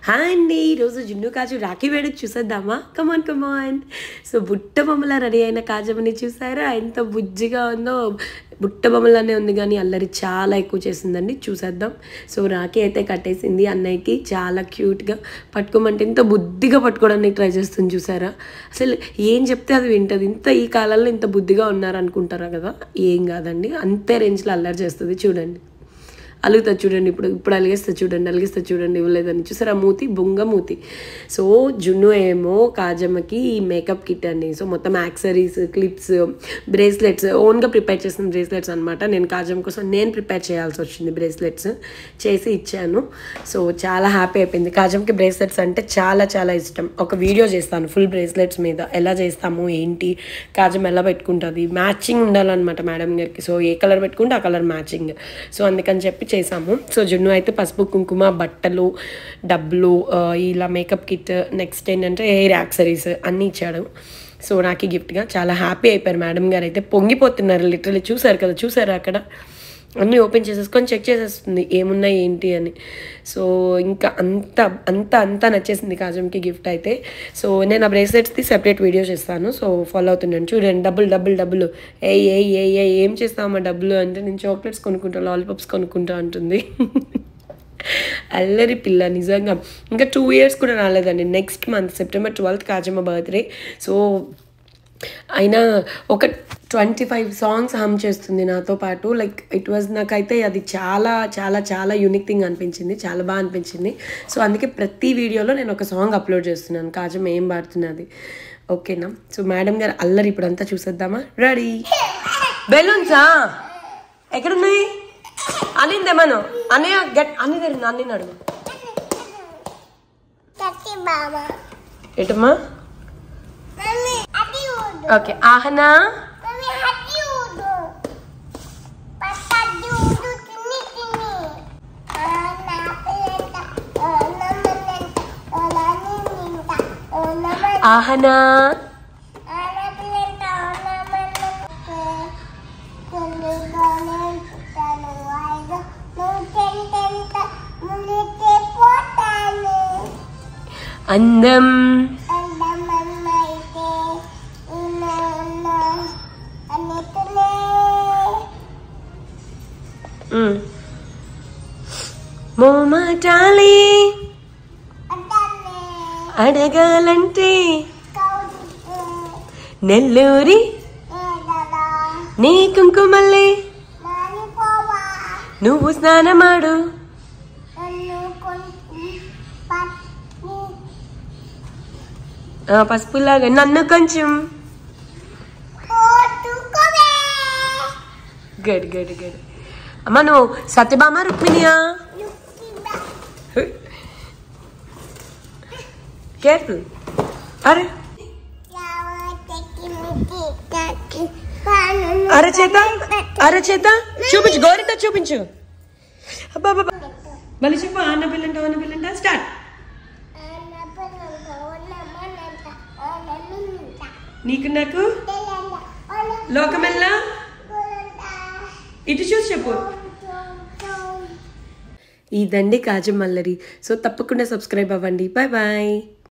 Hi అండి, ఈరోజు జున్ను కాజు రాఖీ వేడుక చూసేద్దామా? కమాన్ కమాన్. సో బుట్ట బొమ్మలా రెడీ అయిన కాజమ్మని చూసారా? ఎంత బుజ్జిగా ఉందో. బుట్ట బొమ్మలానే ఉంది కానీ అల్లరి చాలా ఎక్కువ చేసిందండి. చూసేద్దాం. సో రాఖీ అయితే కట్టేసింది అన్నయ్యకి. చాలా క్యూట్గా పట్టుకోమంటే ఇంత బుద్ధిగా పట్టుకోవడానికి ట్రై చేస్తుంది. చూసారా? అసలు ఏం చెప్తే అది వింటుంది. ఈ కాలంలో ఇంత బుద్ధిగా ఉన్నారనుకుంటారా కదా? ఏం కాదండి, అంతే రేంజ్లో అల్లరి చేస్తుంది. చూడండి, అలుగుతుంది చూడండి. ఇప్పుడు అలిగేస్తుంది చూడండి. ఇవ్వలేదని చూసారా? మూతి బొంగ మూతి. సో జున్ను ఏమో కాజమ్మకి ఈ మేకప్ కిట్ అండి. సో మొత్తం యాక్సరీస్, క్లిప్స్, బ్రేస్లెట్స్ ఓన్గా ప్రిపేర్ చేసిన బ్రేస్లెట్స్ అనమాట. నేను కాజమ్మ కోసం ప్రిపేర్ చేయాల్సి వచ్చింది. బ్రేస్లెట్స్ చేసి ఇచ్చాను. సో చాలా హ్యాపీ అయిపోయింది. కాజమ్కి బ్రేస్లెట్స్ అంటే చాలా చాలా ఇష్టం. ఒక వీడియో చేస్తాను ఫుల్ బ్రేస్లెట్స్ మీద, ఎలా చేస్తాము ఏంటి, కాజమ్ ఎలా పెట్టుకుంటుంది, మ్యాచింగ్ ఉండాలన్నమాట మేడం గారికి. సో ఏ కలర్ పెట్టుకుంటే ఆ కలర్ మ్యాచింగ్. సో అందుకని చెప్పి చేసాము. సో జున్ను అయితే పసుపు, కుంకుమ, బట్టలు, డబ్బులు, ఇలా మేకప్ కిట్, నెక్స్ట్ ఏంటంటే హెయిర్ యాక్సరీస్ అన్నీ ఇచ్చాడు. సో నాకు గిఫ్ట్గా చాలా హ్యాపీ అయిపోయారు. మేడం గారు అయితే పొంగిపోతున్నారు లిటరలీ. చూసారు అక్కడ అన్నీ ఓపెన్ చేసేసుకొని చెక్ చేసేస్తుంది ఏమున్నాయి ఏంటి అని. సో ఇంకా అంతా నచ్చేసింది కాజమ్కి గిఫ్ట్ అయితే. సో నేను ఆ బ్రేస్లెట్స్ది సెపరేట్ వీడియో చేస్తాను. సో ఫాలో అవుతున్నాను. చూడండి, డబ్బులు ఏం చేస్తామా డబ్బులు అంటే, నేను చాక్లెట్స్ కొనుక్కుంటా, లాలీపాప్స్ కొనుక్కుంటా అంటుంది. అల్లరి పిల్ల నిజంగా. ఇంకా 2 years కూడా రాలేదండి. Next month September 12th Kajamma birthday. So అయినా ఒక 25 songs హమ్ చేస్తుంది నాతో పాటు. లైక్ నాకైతే అది చాలా చాలా చాలా యూనిక్ థింగ్ అనిపించింది. చాలా బాగా అనిపించింది. సో అందుకే ప్రతి వీడియోలో నేను ఒక సాంగ్ అప్లోడ్ చేస్తున్నాను కాజమ్మ ఏం పాడుతున్నది. ఓకేనా? సో మేడం గారు అల్లరి ఇప్పుడంతా చూసేద్దామా? రెడీ. బెలూన్సా ఎక్కడున్నాయి? అనిందేమను అన్నయ్య గట్ అన్ని తెలియదు. అన్ని అడుగు. ఏటమ్మా? ఓకే. ఆహనా ఆహనా అందం మోమాటాలి అడగాలంటే నెల్లూరి నీ కుంకుమల్లి నువ్వు స్నానమాడు. పసుపులాగా నన్ను కొంచెం గడ్ అమ్మ. నువ్వు సత్యభామ రుక్మిణియా? కేర్ఫుల్. అరచేత చూపించు, గోరితో చూపించు. అబ్బా మళ్ళీ చెప్పు. ఆన పిల్లంట స్టార్ట్. నీకు నాకు లోకమెల్లా ఇటు చూసి చెప్పు. ఇదండి కాజమ్మ అల్లరి. సో తప్పకుండా సబ్స్క్రైబ్ అవ్వండి. బాయ్.